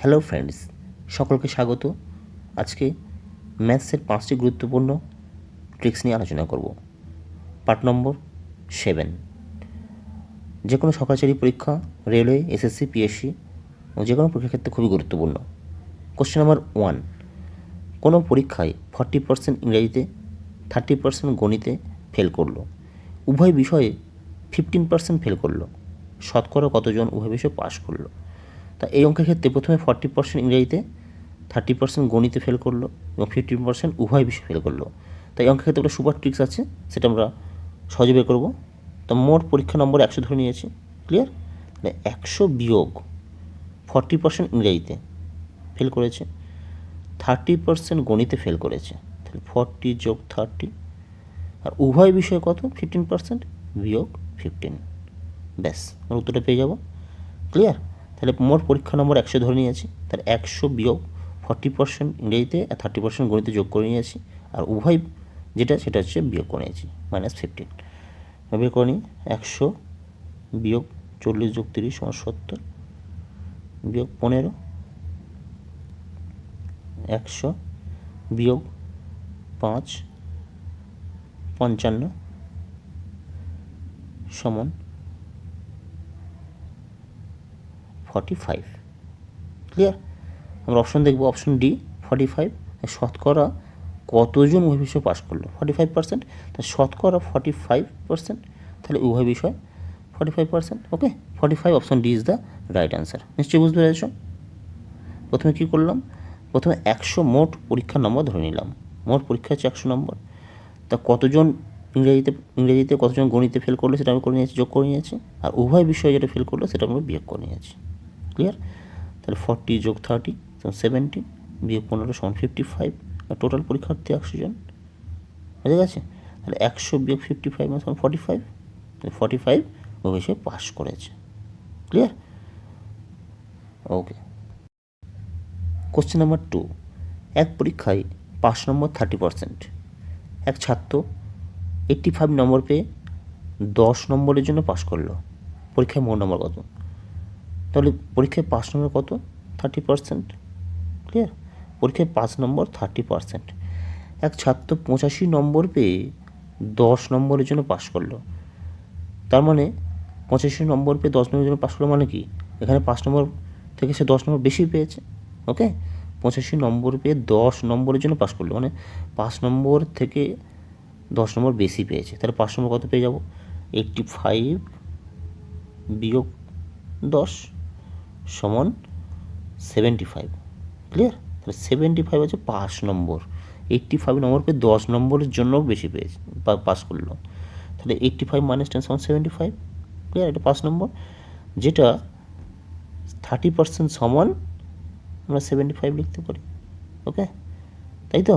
Hello friends, সকলকে স্বাগত। আজকে ম্যাথসের 5টি গুরুত্বপূর্ণ ট্রিক্স নিয়ে আলোচনা করব। Part number 7। যে কোনো সরকারি পরীক্ষা, রেলওয়ে, এসএসসি, পিএসসি ও যে কোনো পরীক্ষার ক্ষেত্রে খুবই গুরুত্বপূর্ণ। Question number 1। কোনো পরীক্ষায় 40% ইংরেজিতে, 30% গণিতে ফেল করলো, উভয় বিষয়ে 15% ফেল করলো, শতকরা কতজন উভয় বিষয়ে পাশ করলো? তা এই অঙ্কের ক্ষেত্রে প্রথমে 40% ইংরেজিতে, 30% গণিতে ফেল করলো এবং 15% উভয় বিষয়ে ফেল করলো। তাই এই অঙ্কের ক্ষেত্রে একটা সুপার ট্রিক্স আছে, সেটা আমরা সহজে বের করবো। তো মোট পরীক্ষা নম্বর 100 ধরে নিয়েছি। ক্লিয়ার? তাহলে 100 বিয়োগ 40% ইংরেজিতে ফেল করেছে, 30% গণিতে ফেল করেছে, তাহলে 40 যোগ 30, আর উভয় বিষয়ে কত? 15% বিয়োগ 15। ব্যাস, আমরা উত্তরটা পেয়ে যাব। ক্লিয়ার? তাহলে মোট পরীক্ষা নম্বর 100 ধরে নিয়েছি, তার 100 বিয়োগ 40% ইংরেজিতে আর 30% গণিতে যোগ করে নিয়েছি, আর উভয় সেটা হচ্ছে বিয়োগ করে নিয়েছি, -15। বিয়োগ করে নিই। 100 বিয়োগ 40 যোগ 30 = 70, বিয়োগ 15, 100 বিয়োগ 5 55 সমান 45। ক্লিয়ার? আমরা অপশন দেখব, অপশন ডি 45। শতকরা কতজন উভয় বিষয় পাস করলো? 45%। তা শতকরা 45%, তাহলে উভয় বিষয় 45%। ওকে, 45 option D is the right answer. নিশ্চয়ই বুঝতে পেরেছ? প্রথমে কী করলাম? প্রথমে 100 মোট পরীক্ষার নম্বর ধরে নিলাম। মোট পরীক্ষা হচ্ছে 100 নম্বর। তা কতজন ইংরেজিতে কতজন গণিতে ফেল করলো সেটা আমি করে নিয়েছি, যোগ করে নিয়েছি, আর উভয় বিষয়ে যেটা ফেল করলো সেটা আমরা বিয়োগ করে নিয়েছি। ক্লিয়ার? তাহলে 40 যোগ 30 70, বিয়োগ 15 = 55, আর টোটাল পরীক্ষার্থী 100 জন। বুঝে গেছে? তাহলে 100 বিয়োগ 55 = 45, 45 ও বিষয়ে পাস করেছে। ক্লিয়ার? ওকে। Question number 2। এক পরীক্ষায় পাস নম্বর 30%। এক ছাত্র 85 নম্বর পেয়ে 10 নম্বরের জন্য পাস করলো। পরীক্ষায় মোট নম্বর কত? তাহলে পরীক্ষায় পাস নম্বর কত? 30%। ক্লিয়ার? পরীক্ষায় 5 নম্বর 30%। এক ছাত্র 85 নম্বর পেয়ে 10 নম্বরের জন্য পাস করলো। তার মানে 85 নম্বর পেয়ে 10 নম্বরের জন্য পাস করলো মানে কি? এখানে 5 নম্বর থেকে সে 10 নম্বর বেশি পেয়েছে। ওকে, 85 নম্বর পেয়ে 10 নম্বরের জন্য পাস করলো, মানে 5 নম্বর থেকে 10 নম্বর বেশি পেয়েছে। তাহলে 5 নম্বর কত পেয়ে যাব? 85 বিয়োগ 10 সমান 75। ক্লিয়ার? তাহলে 75 হচ্ছে 5 নম্বর। 85 নম্বর পেয়ে 10 নম্বরের জন্য বেশি পেয়েছে, পাস করলো। তাহলে 85 - 10 = 75। ক্লিয়ার? এটা 5 নম্বর, যেটা 30% সমান আমরা 75 লিখতে পারি। ওকে, তাই তো?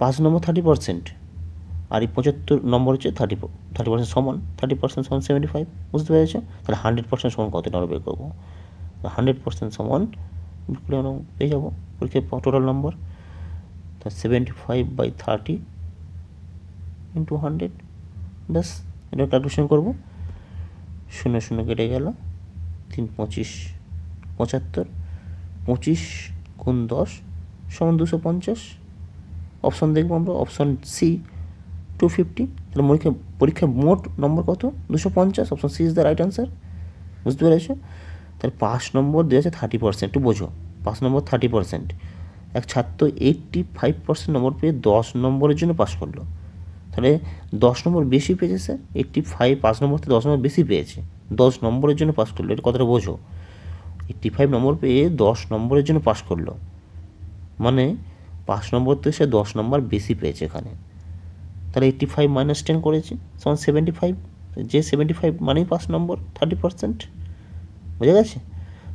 5 নম্বর 30%, আর এই 75 নম্বর হচ্ছে 30% সমান 30% সমান 75। বুঝতে পেরেছ? তাহলে 100% সমান কত আমরা বের করবো? 100% সমান আমরা পেয়ে যাবো পরীক্ষায় টোটাল নম্বর। তা 75/30 × 100। ব্যাস, এটা ক্যালকুলেশন করবো। 0 0 কেটে গেল, 3 25 75, 25 × 10 = 250। অপশন দেখবো আমরা, অপশন সি 250। তাহলে পরীক্ষায় মোট নম্বর কত? 250। Option C is the right answer. বুঝতে পেরেছো? তাহলে 5 নম্বর দেওয়া আছে 30%। একটু বোঝো, 5 নম্বর 30%। এক ছাত্র 85% নম্বর পেয়ে 10 নম্বরের জন্য পাস করলো। তাহলে 10 নম্বর বেশি পেয়েছে স্যার। 85 5 নম্বর থেকে 10 নম্বর বেশি পেয়েছে, 10 নম্বরের জন্য পাস করলো। এটা কথাটা বোঝো। 85 নম্বর পেয়ে 10 নম্বরের জন্য পাস করলো, মানে 5 নম্বর থেকে সে 10 নম্বর বেশি পেয়েছে এখানে। তাহলে 85 - 10 করেছি সমান 75। যে 75 মানেই 5 নম্বর, 30%। বুঝে গেছে?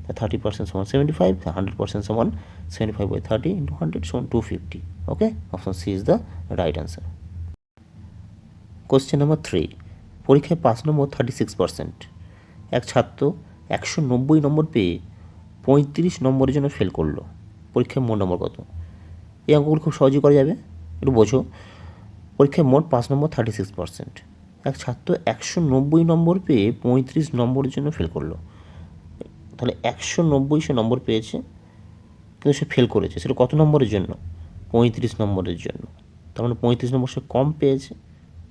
তা 30% সমান 75, 100% সমান 75/30 × 100 = 250। Okay, option C is the right answer. Question number 3। পরীক্ষায় 5 নম্বর 36%। এক ছাত্র 190 নম্বর পেয়ে 35 নম্বরের জন্য ফেল করলো। পরীক্ষায় মোট নম্বর কত? এই অঙ্কগুলো খুব সহজেই করা যাবে, একটু বোঝো। পরীক্ষায় মোট 5 নম্বর 36%। এক ছাত্র 190 নম্বর পেয়ে 35 নম্বরের জন্য ফেল করলো। তাহলে 190 সে নম্বর পেয়েছে, কিন্তু সে ফেল করেছে, সেটা কত নম্বরের জন্য? 35 নম্বরের জন্য। তার মানে 35 নম্বর সে কম পেয়েছে,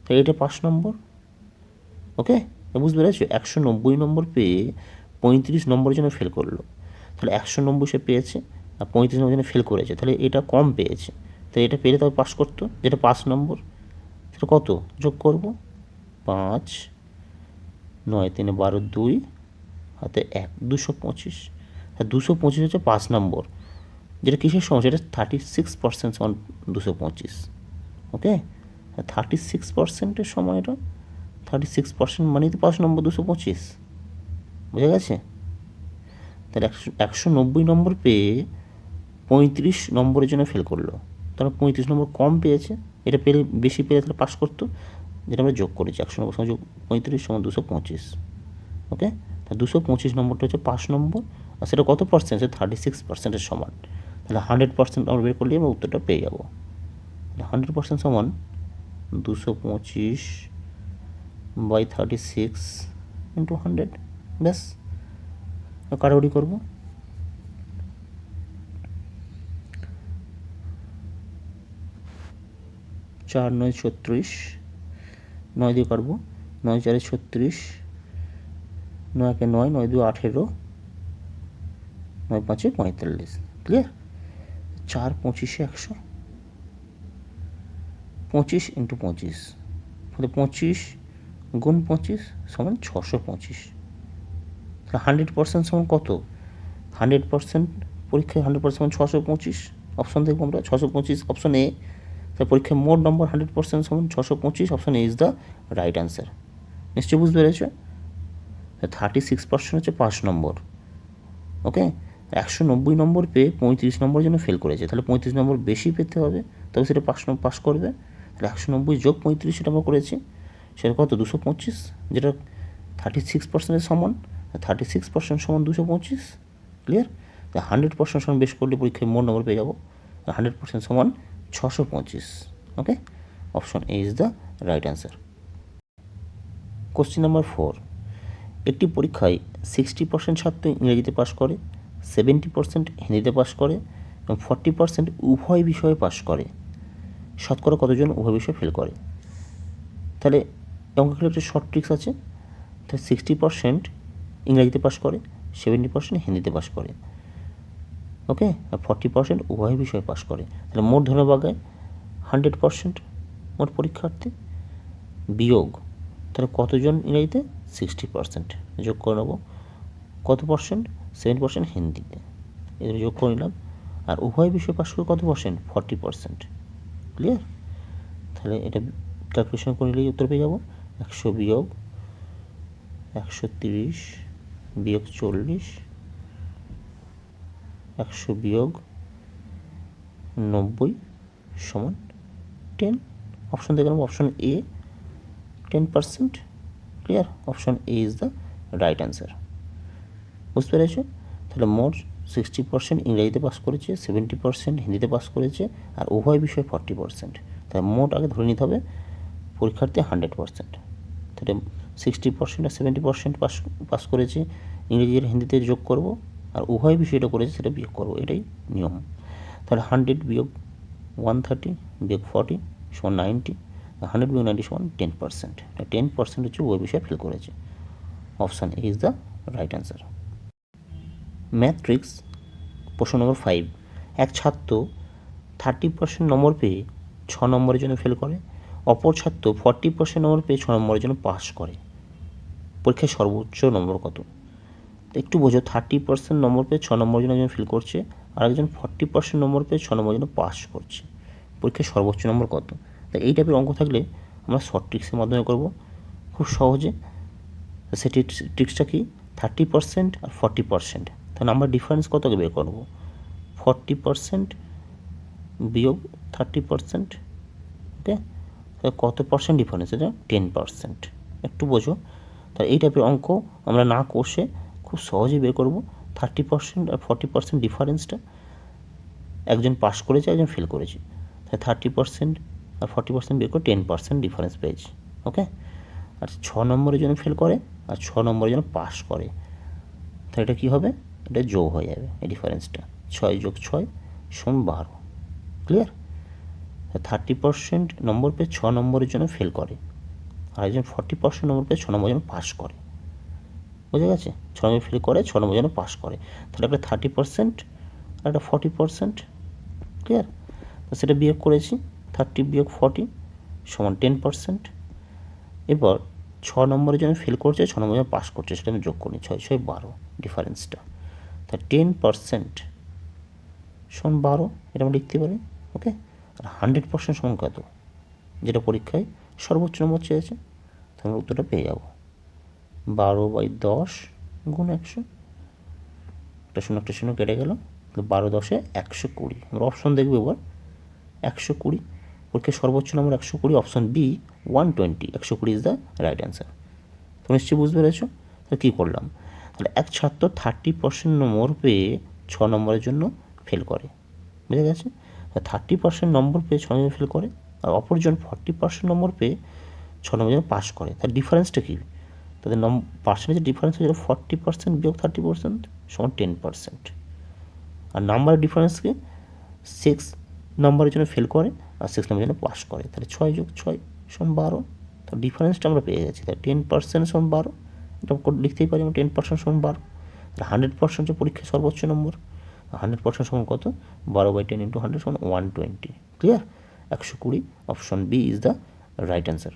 তাই এটা 5 নম্বর। ওকে, বুঝতে পেরেছো? 190 নম্বর পেয়ে 35 নম্বরের জন্য ফেল করলো, তাহলে 190 সে পেয়েছে আর 35 নম্বরের জন্য ফেল করেছে, তাহলে এটা কম পেয়েছে, তাহলে এটা পেলে তবে পাস করতো, যেটা 5 নম্বর। সেটা কত যোগ করবো? 5, 9 3 12 2 হাতে 1, 225। আর 225 হচ্ছে 5 নম্বর, যেটা কিসের সমান? সেটা 36% সমান 225। ওকে, 36%-এর সমান এটা, 36% মানেই তো 5 নম্বর 225, বুঝা গেছে? তাহলে 190 নম্বর পেয়ে 35 নম্বরের জন্য ফেল করলো, তাহলে 35 নম্বর কম পেয়েছে, এটা পেলে বেশি পেলে তাহলে পাস করতো, যেটা আমরা যোগ করেছি। 190 সমান যোগ 35 সমান 225। ওকে, তা 225 নম্বরটা হচ্ছে 5 নম্বর, আর সেটা কত পার্সেন্ট? সে 36%-এর সমান। তাহলে 100% আমরা বের করলে আমরা উত্তরটা পেয়ে যাবো। 100% সমান 225/36 × 100। ব্যাস, কাটাকুটি করবো। 4 9 36, 9 দিয়ে কাটবো, 9 4 36, 9 1 9, 9 2 18, 9 5 45। ক্লিয়ার? 4 25 100, 25 × 25, তাহলে 25 × 25 সমান 625। 100% সমান কত? 100% পরীক্ষায় 100% সমান 625। অপশন দেখবো আমরা, 625 অপশন এ। তার পরীক্ষায় মোট নম্বর 100% সমান 625, option A is the right answer. নিশ্চয়ই বুঝতে পেরেছো? 36% হচ্ছে 5 নম্বর। ওকে, 190 নম্বর পেয়ে 35 নম্বরের জন্য ফেল করেছে, তাহলে 35 নম্বর বেশি পেতে হবে, তবে সেটা পাস করবে। তাহলে 190 যোগ 35 সেটা আমরা করেছি, সেটা কত? 225, যেটা 36%-এর সমান। 36% সমান 225। ক্লিয়ার? 100% সমান বেশ করলে পরীক্ষায় মোট নম্বর পেয়ে যাবো। 100% সমান 625। Okay, option A is the right answer. Question number 4, একটি পরীক্ষায় 60% ছাত্র ইংরেজিতে পাস করে, 70% হিন্দিতে পাস করে এবং 40% উভয় বিষয়ে পাস করে। শতকরা কতজন উভয় বিষয়ে ফেল করে? তাহলে অঙ্কগুলো একটা শর্ট ট্রিক্স আছে। তাহলে 60% ইংরেজিতে পাস করে, 70% হিন্দিতে পাস করে। ওকে, আর 40% উভয় বিষয়ে পাস করে। তাহলে মোট ধরে বাগায় 100% মোট পরীক্ষার্থী বিয়োগ, তাহলে কতজন ইংরেজিতে? 60%। যোগ করে নেবো কত পার্সেন্ট? 7% হিন্দিতে, এদের যোগ করে নিলাম। আর উভয় বিষয়ে পাস করে কত পার্সেন্ট? 40%। ক্লিয়ার? তাহলে এটা ক্যালকুলেশন করে নিলেই উত্তর পেয়ে যাবো। 100 বিয়োগ 130 বিয়োগ 40, 100 বিয়োগ 90 সমান 10। অপশন দেখলাম, option A 10%। Clear? Option A is the right answer. বুঝতে পেরেছো? তাহলে মোট 60% ইংরেজিতে পাস করেছে, 70% হিন্দিতে পাস করেছে, আর উভয় বিষয়ে 40%। তাহলে মোট আগে ধরে নিতে হবে পরীক্ষার্থী 100%। তাহলে 60% আর 70% পাস করেছে, ইংরেজি আর হিন্দিতে যোগ করব, আর উভয় বিষয়টা করেছে সেটা বিয়োগ করব, এটাই নিয়ম। তাহলে 100 বিয়োগ 130 বিয়োগ 40 সমান 90, 100 বিয়োগ 90 সমান 10%। 10% হচ্ছে উভয় বিষয়ে ফেল করেছে। Option A is the right answer. Math tricks প্রশ্ন নম্বর 5, এক ছাত্র 30% নম্বর পেয়ে 6 নম্বরের জন্য ফেল করে, অপর ছাত্র 40% নম্বর পেয়ে 6 নম্বরের জন্য পাস করে। পরীক্ষায় সর্বোচ্চ নম্বর কত? একটু বোঝো, 30% নম্বর পেয়ে 6 নম্বরের জন্য একজন ফেল করছে, আর একজন 40% নম্বর পেয়ে 6 নম্বরের জন্য পাস করছে। পরীক্ষায় সর্বোচ্চ নম্বর কত? তাই এই টাইপের অঙ্ক থাকলে আমরা শর্ট ট্রিক্সের মাধ্যমে করব খুব সহজে। সেটি ট্রিক্সটা কি? 30% আর 40%, তাহলে আমরা ডিফারেন্স কতকে বের করবো? 40% বিয়োগ 30%। ওকে, তাহলে কত পার্সেন্ট ডিফারেন্স? এটা 10%। একটু বোঝো, তাহলে এই টাইপের অঙ্ক আমরা না কষে খুব সহজেই বের করবো। 30% আর 40% ডিফারেন্সটা, একজন পাস করেছে একজন ফেল করেছে, তাহলে 30% আর 40% বের করে 10% ডিফারেন্স পেয়েছি। ওকে, আর 6 নম্বরের জন্য ফেল করে আর 6 নম্বরের জন্য পাস করে, তাহলে এটা কী হবে? এটা যোগ হয়ে যাবে এই ডিফারেন্সটা। 6 যোগ 6 সমান 12। ক্লিয়ার? 30% নম্বর পেয়ে 6 নম্বরের জন্য ফেল করে, আর একজন 40% নম্বর পেয়ে 6 নম্বরের জন্য পাস করে। বোঝা গেছে? 6 নম্বর ফেল করে, 6 নম্বরের জন্য পাস করে। তাহলে একটা 30% আর একটা 40%। ক্লিয়ার? তো সেটা বিয়োগ করেছি, 30 বিয়োগ 40 সমান 10%। এবার 6 নম্বরের জন্য ফেল করছে, 6 নম্বরের জন্য পাস করছে, সেটা আমি যোগ করি, 6 6 12 ডিফারেন্সটা। তা 10% সমান 12, এটা আমরা লিখতে পারি। ওকে? আর 100% সমান কত, যেটা পরীক্ষায় সর্বোচ্চ নম্বর চেয়েছে, তো আমরা উত্তরটা পেয়ে যাব 12/10 গুণ 100। একটা শূন্য কেটে গেল, 12 10 120। আমরা অপশন দেখবো এবার। 120 পরীক্ষায় সর্বোচ্চ নম্বর 120, option B 120, 120 is the right answer. তো নিশ্চয়ই বুঝতে পেরেছো। তাহলে কী করলাম, তাহলে এক ছাত্র 30% নম্বর পেয়ে 6 নম্বরের জন্য ফেল করে, বুঝে গেছে? 30% নম্বর পেয়ে 6 নম্বর ফেল করে, আর অপরজন 40% নম্বর পেয়ে 6 নম্বরের জন্য পাস করে। তার ডিফারেন্সটা কী? তাদের পার্সেন্টেজের ডিফারেন্স হয়েছিল 40% বিয়োগ 30% সমান 10%। আর নাম্বারের ডিফারেন্সকে 6 নম্বরের জন্য ফেল করে আর 6 নম্বরের জন্য পাস করে। তাহলে 6 যোগ 6 সমান 12। তো ডিফারেন্সটা আমরা পেয়ে গেছি। তাহলে 10% সমান 12, এটা লিখতেই পারি আমরা 10% সমান 12। তাহলে 100% হচ্ছে পরীক্ষায় সর্বোচ্চ নম্বর। 100% সমান কত? 12/10 × 100 সমান 120। Clear? 120, option B is the right answer.